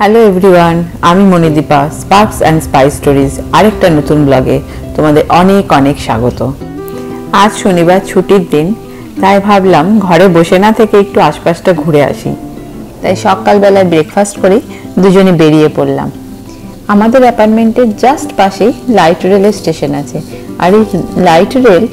Hello everyone, আমি Manidipa sparks and spice stories আরেকটা নতুন ব্লগে তোমাদের অনেক অনেক স্বাগত। আজ শনিবার ছুটির দিন, তাই ভাবলাম ঘরে বসে না থেকে একটু আশপাশটা ঘুরে আসি। তাই সকালবেলায় ব্রেকফাস্ট করে দুজনে বেরিয়ে পড়লাম। আমাদের অ্যাপার্টমেন্টের জাস্ট পাশেই লাইট রেলের স্টেশন আছে, আর এই light rail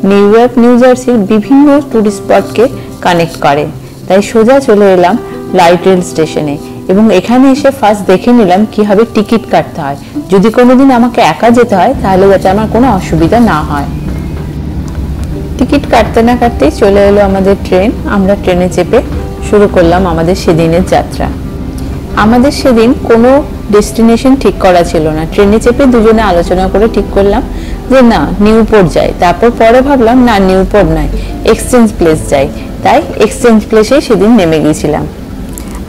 new York new জার্সির বিভিন্ন টুরিস্ট স্পটকে কানেক্ট করে। তাই সোজা চলে এলাম লাইট রেল স্টেশনে এবং এখানে এসে ফার্স্ট দেখে নিলাম কিভাবে টিকিট কাটতে হয়। যদি কোনোদিন আমাকে একা যেতে হয় তাহলে যাতে আমার কোনো অসুবিধা না হয়। টিকিট কাটতে না কাটতেই চলে এলো আমাদের ট্রেন। আমরা ট্রেনে চেপে শুরু করলাম আমাদের সেদিনের যাত্রা। আমাদের সেদিন কোনো ডেস্টিনেশন ঠিক করা ছিল না। ট্রেনে চেপে দুজনে আলোচনা করে ঠিক করলাম যে না, নিউপোর্ট যাই। তারপর পরে ভাবলাম না, নিউপোর্ট নয়, এক্সচেঞ্জ প্লেস যাই। তাই এক্সচেঞ্জ প্লেসেই সেদিন নেমে গেছিলাম।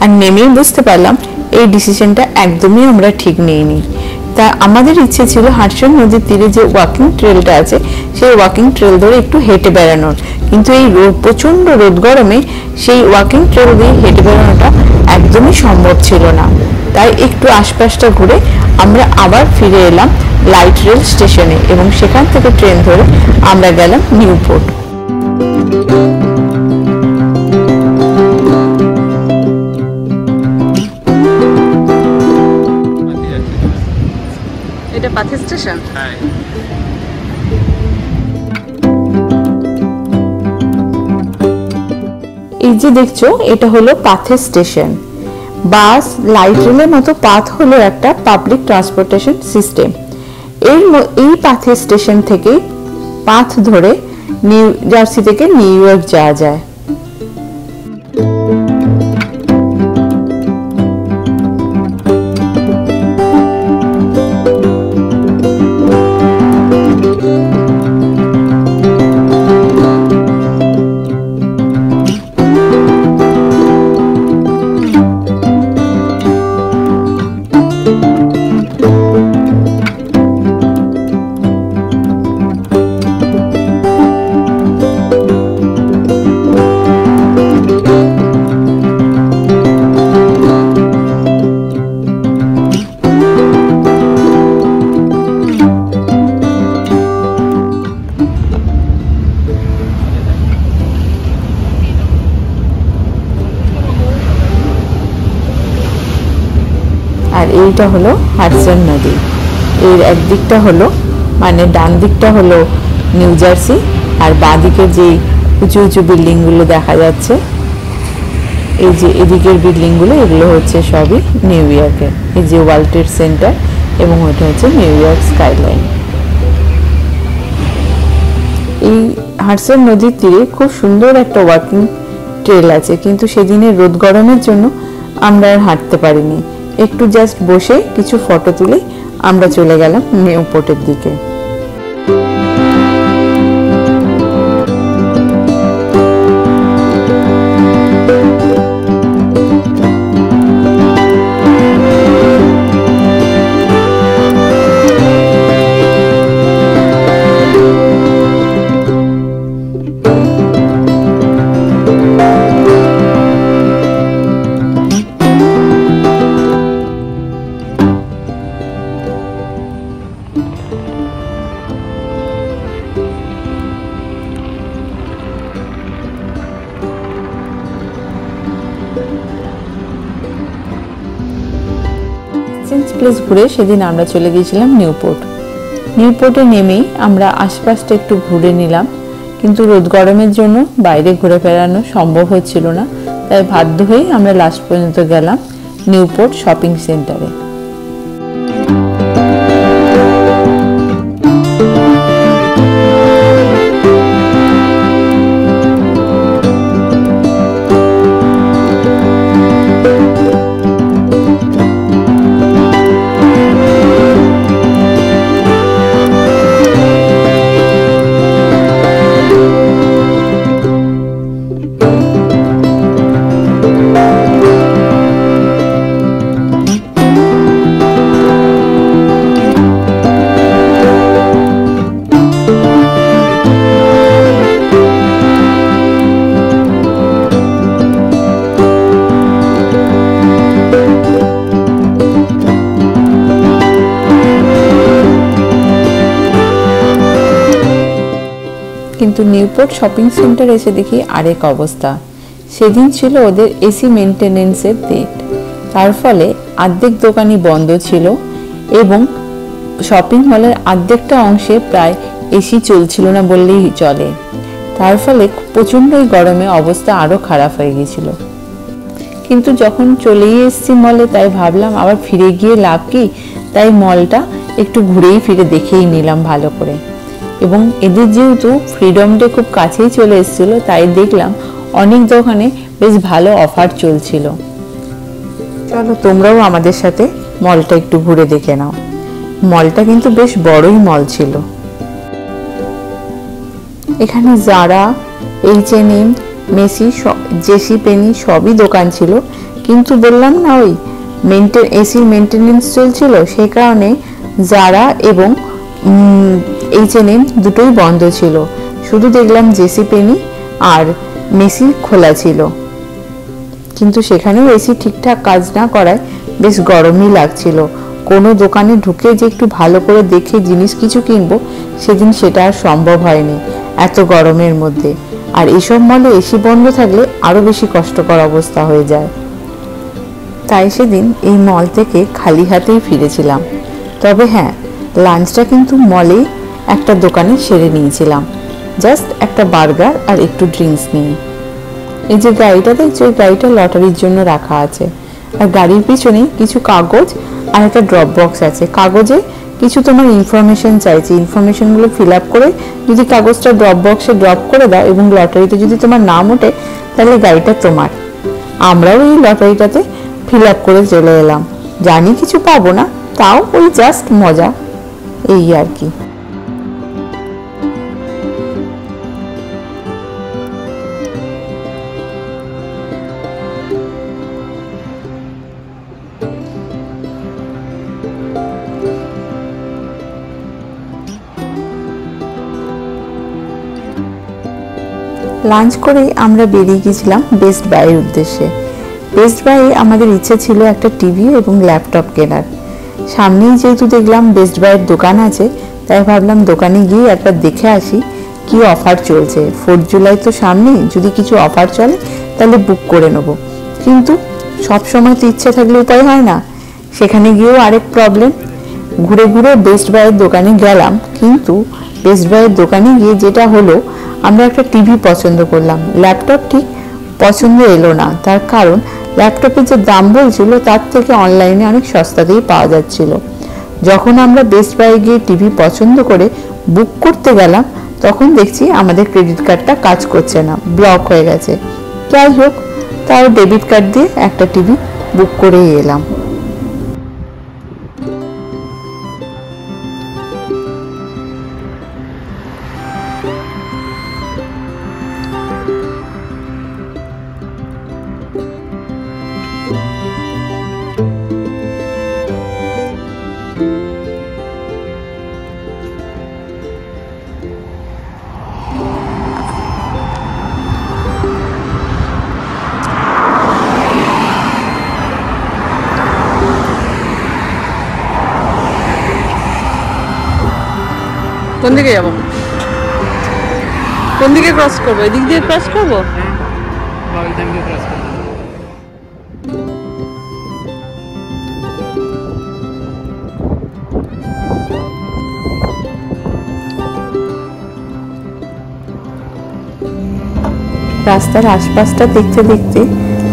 আর নেমেই বুঝতে পারলাম এই ডিসিশনটা একদমই আমরা ঠিক নিইনি। তা আমাদের ইচ্ছে ছিল হাডসন নদীর তীরে যে ওয়াকিং ট্রেলটা আছে সেই ওয়াকিং ট্রেল ধরে একটু হেঁটে বেড়ানোর, কিন্তু এই প্রচন্ড রোদ গরমে সেই ওয়াকিং ট্রেল দিয়ে হেঁটে বেড়ানোটা একদমই সম্ভব ছিল না। তাই একটু আশপাশটা ঘুরে আমরা আবার ফিরে এলাম লাইট রেল স্টেশনে এবং সেখান থেকে ট্রেন ধরে আমরা গেলাম নিউপোর্ট। এটা পাথে স্টেশন। হ্যাঁ, এই যে দেখছো, এটা হলো পাথে স্টেশন। বাস লাইট রেলের মতো পাথ হলো একটা পাবলিক ট্রান্সপোর্টেশন সিস্টেম। এই পাথে স্টেশন থেকে পাথ ধরে নিউ জার্সি থেকে নিউ ইয়র্ক যাওয়া যায়। আর এইটা হলো হাডসন নদী। এর একদিকটা হলো মানে ডান দিকটা হলো নিউ জার্সি, আর বাঁ দিকে যে উঁচু উঁচু বিল্ডিংগুলো দেখা যাচ্ছে, এই যে এদিকের বিল্ডিংগুলো, এগুলো হচ্ছে সবই নিউ ইয়র্কের। এই যে ওয়ার্ল্ড ট্রেড সেন্টার এবং ওইটা হচ্ছে নিউ ইয়র্ক স্কাইলাইন। এই হাডসন নদীর তীরে খুব সুন্দর একটা ওয়াকিং ট্রেল আছে, কিন্তু সেদিনের রোদ গরমের জন্য আমরা আর হাঁটতে পারিনি। একটু জাস্ট বসে কিছু ফটো তুলে আমরা চলে গেলাম নিউপোর্টের দিকে। এক্সচেঞ্জ প্লেস ঘুরে সেদিন আমরা চলে গিয়েছিলাম নিউপোর্ট। নিউপোর্টে নেমেই আমরা আশপাশটা একটু ঘুরে নিলাম, কিন্তু রোদ গরমের জন্য বাইরে ঘুরে বেড়ানো সম্ভব হচ্ছিল না। তাই বাধ্য হয়ে আমরা লাস্ট পর্যন্ত গেলাম নিউপোর্ট শপিং সেন্টারে। নিউপোর্ট শপিং সেন্টার এসে দেখি আরেক অবস্থা। সেদিন ছিল ওদের এসি মেনটেনেন্সের ডেট, তার ফলে অর্ধেক দোকানই বন্ধ ছিল এবং শপিং মলের অর্ধেকটা অংশে প্রায় এসি চলছিল না বললেই চলে। তার ফলে প্রচণ্ড গরমে অবস্থা আরও খারাপ হয়ে গিয়েছিল। কিন্তু যখন চলেই এসেছি মলে, তাই ভাবলাম আবার ফিরে গিয়ে লাভ কি, তাই মলটা একটু ঘুরেই ফিরে দেখেই নিলাম ভালো করে। এবং এদের যেহেতু ফ্রিডম ডে খুব কাছেই চলে এসেছিলো, তাই দেখলাম অনেক দোকানে বেশ ভালো অফার চলছিল। চলো তোমরাও আমাদের সাথে মলটা একটু ঘুরে দেখে নাও। মলটা কিন্তু বেশ বড়ই মল ছিল। এখানে জারা, H&M, মেসি, জেসি পেনি সবই দোকান ছিল। কিন্তু বললাম না ওই এসির মেনটেনেন্স চলছিল, সেই কারণে জারা এবং H&M দুটোই বন্ধ ছিল। শুধু দেখলাম জেসি পেনি আর মেসি খোলা ছিল। কিন্তু সেখানেও এসি ঠিকঠাক কাজ না করায় বেশ গরমই লাগছিল। কোনো দোকানে ঢুকে যে একটু ভালো করে দেখে জিনিস কিছু কিনবো, সেদিন সেটা আর সম্ভব হয়নি এত গরমের মধ্যে। আর এসব মলে এসি বন্ধ থাকলে আরো বেশি কষ্টকর অবস্থা হয়ে যায়। তাই সেদিন এই মল থেকে খালি হাতেই ফিরেছিলাম। তবে হ্যাঁ, লাঞ্চটা কিন্তু মলেই একটা দোকানে সেরে নিয়েছিলাম, জাস্ট একটা বার্গার আর একটু ড্রিঙ্কস নিয়ে। এই যে গাড়িটা দেখছো, এই গাড়িটা লটারির জন্য রাখা আছে। আর গাড়ির পিছনে কিছু কাগজ আর একটা ড্রপ বক্স আছে। কাগজে কিছু তোমার ইনফরমেশন চাইছে, ইনফরমেশনগুলো ফিল আপ করে যদি কাগজটা ড্রপ বক্সে ড্রপ করে দাও এবং লটারিতে যদি তোমার নাম ওঠে, তাহলে গাড়িটা তোমার। আমরাও এই লটারিটাতে ফিল আপ করে চলে এলাম। জানি কিছু পাবো না, তাও ওই জাস্ট মজা, এই আর কি। লাঞ্চ করে আমরা বেরিয়ে গেছিলাম বেস্ট বাইয়ের উদ্দেশ্যে। বেস্ট বাইয়ে আমাদের ইচ্ছে ছিল একটা টিভি এবং ল্যাপটপ কেনার। সামনেই যেহেতু দেখলাম বেস্ট বাইয়ের দোকান আছে, তাই ভাবলাম দোকানে গিয়ে একবার দেখে আসি কি অফার চলছে। 4 জুলাই তো সামনেই, যদি কিছু অফার চলে তাহলে বুক করে নেব। কিন্তু সব সময় তো ইচ্ছে থাকলে উপায় হয় না। সেখানে গিয়েও আরেক প্রবলেম, ঘুরে ঘুরে বেস্ট বাইয়ের দোকানে গেলাম, কিন্তু বেস্ট বাইয়ের দোকানে গিয়ে যেটা হলো, আমরা একটা টিভি পছন্দ করলাম, ল্যাপটপ ঠিক পছন্দ এলো না। তার কারণ ল্যাপটপের যে দাম বলছিল তার থেকে অনলাইনে অনেক সস্তাতেই পাওয়া যাচ্ছিল। যখন আমরা বেস্ট বাই গিয়ে টিভি পছন্দ করে বুক করতে গেলাম, তখন দেখছি আমাদের ক্রেডিট কার্ডটা কাজ করছে না, ব্লক হয়ে গেছে। যাই হোক, তাও ডেবিট কার্ড দিয়ে একটা টিভি বুক করেই এলাম। কোন দিকে যাবো, কোন দিকে ক্রস করবো? এদিক দিয়ে ক্রস করবো। রাস্তার আশপাশটা দেখতে দেখতে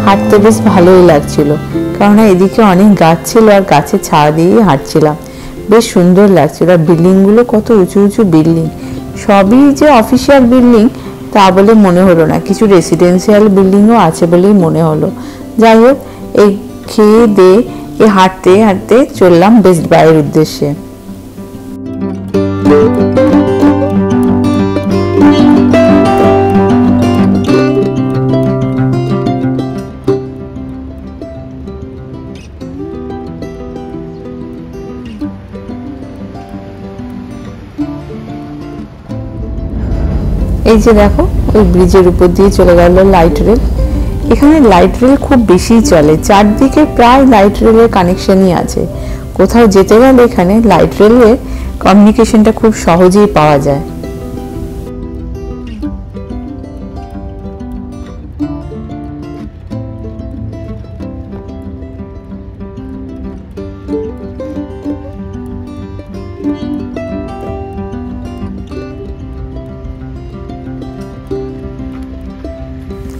হাঁটতে বেশ ভালোই লাগছিল, কারণ এদিকে অনেক গাছ ছিল আর গাছের ছায়া দিয়েই হাঁটছিলাম। বেশ সুন্দর লাগছিল। আর বিল্ডিংগুলো কত উঁচু উঁচু বিল্ডিং, সবই যে অফিসিয়াল বিল্ডিং তা বলে মনে হলো না, কিছু রেসিডেন্সিয়াল বিল্ডিংও আছে বলেই মনে হলো। যাই হোক, এই খেয়ে দিয়ে হাঁটতে হাঁটতে চললাম বেস্ট বাইয়ের উদ্দেশ্যে। এই যে দেখো, ওই ব্রিজের উপর দিয়ে চলে গেল লাইট রেল। এখানে লাইট রেল খুব বেশি চলে, চারদিকে প্রায় লাইট রেলের কানেকশনই আছে। কোথাও যেতে গেলে এখানে লাইট রেলের কমিউনিকেশনটা খুব সহজেই পাওয়া যায়।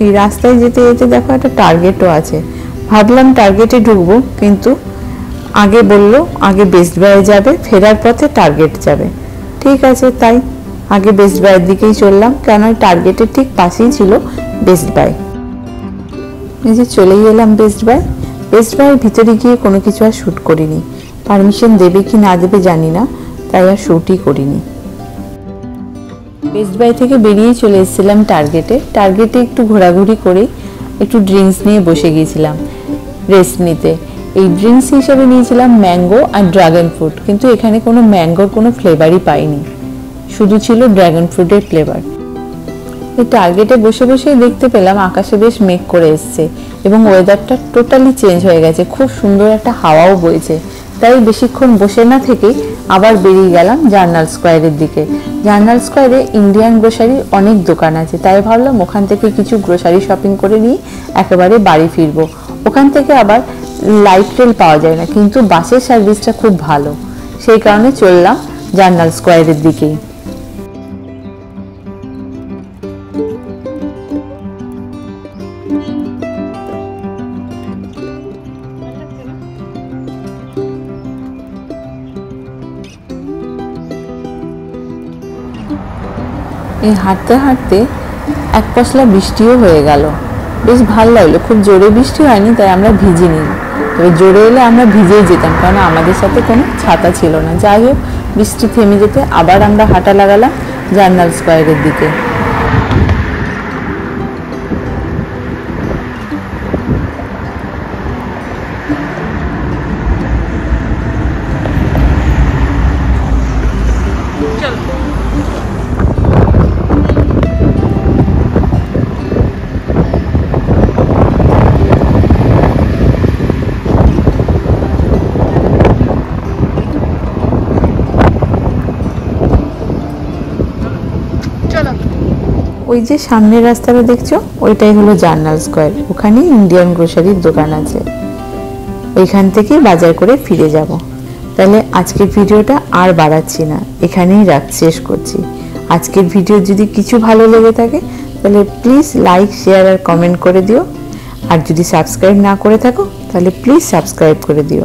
এই রাস্তায় যেতে যেতে দেখো একটা টার্গেটও আছে। ভাবলাম টার্গেটে ঢুকবো, কিন্তু আগে বললো আগে বেস্ট বাই যাবে, ফেরার পথে টার্গেট যাবে। ঠিক আছে, তাই আগে বেস্ট বাইয়ের দিকেই চললাম, কেন টার্গেটের ঠিক পাশেই ছিল বেস্ট বাই। এই যে চলেই এলাম বেস্ট বাই। বেস্ট বাইয়ের ভিতরে গিয়ে কোনো কিছু আর শ্যুট করিনি, পারমিশন দেবে কি না দেবে জানি না, তাই আর শ্যুটই করিনি। বেস্ট বাই থেকে বেরিয়ে চলে এসেছিলাম টার্গেটে। টার্গেটে একটু ঘোরাঘুরি করে একটু ড্রিঙ্কস নিয়ে বসে গিয়েছিলাম রেস্ট নিতে। এই ড্রিঙ্কস হিসেবে নিয়েছিলাম ম্যাঙ্গো আর ড্রাগন ফ্রুট, কিন্তু এখানে কোনো ম্যাঙ্গোর কোনো ফ্লেভারই পাইনি, শুধু ছিল ড্রাগন ফ্রুটের ফ্লেভার। এই টার্গেটে বসে বসে দেখতে পেলাম আকাশে বেশ মেঘ করে এসছে এবং ওয়েদারটা টোটালি চেঞ্জ হয়ে গেছে, খুব সুন্দর একটা হাওয়াও বইছে। তাই বেশিক্ষণ বসে না থেকে আবার বেরিয়ে গেলাম জার্নাল স্কোয়ারের দিকে। জার্নাল স্কোয়ারে ইন্ডিয়ান গ্রোসারির অনেক দোকান আছে, তাই ভাবলাম ওখান থেকে কিছু গ্রোসারি শপিং করে নিয়ে একেবারে বাড়ি ফিরবো। ওখান থেকে আবার লাইট রেল পাওয়া যায় না, কিন্তু বাসের সার্ভিসটা খুব ভালো, সেই কারণে চললাম জার্নাল স্কোয়ারের দিকেই। এই হাঁটতে হাঁটতে এক পশলা বৃষ্টিও হয়ে গেল, বেশ ভালো লাগলো। খুব জোরে বৃষ্টি হয়নি, তাই আমরা ভিজিনি, তবে জোরে এলে আমরা ভিজেই যেতাম, কারণ আমাদের সাথে কোনো ছাতা ছিল না। যাই হোক, বৃষ্টি থেমে যেতে আবার আমরা হাঁটা লাগালাম জার্নাল স্কোয়ারের দিকে। ওই যে সামনের রাস্তাটা দেখছো, ওইটাই হলো জার্নাল স্কোয়ার। ওখানে ইন্ডিয়ান গ্রোসারির দোকান আছে, ওইখান থেকে বাজার করে ফিরে যাব। তাহলে আজকের ভিডিওটা আর বাড়াচ্ছি না, এখানেই শেষ করছি। আজকের ভিডিও যদি কিছু ভালো লেগে থাকে তাহলে প্লিজ লাইক, শেয়ার আর কমেন্ট করে দিও। আর যদি সাবস্ক্রাইব না করে থাকো তাহলে প্লিজ সাবস্ক্রাইব করে দিও।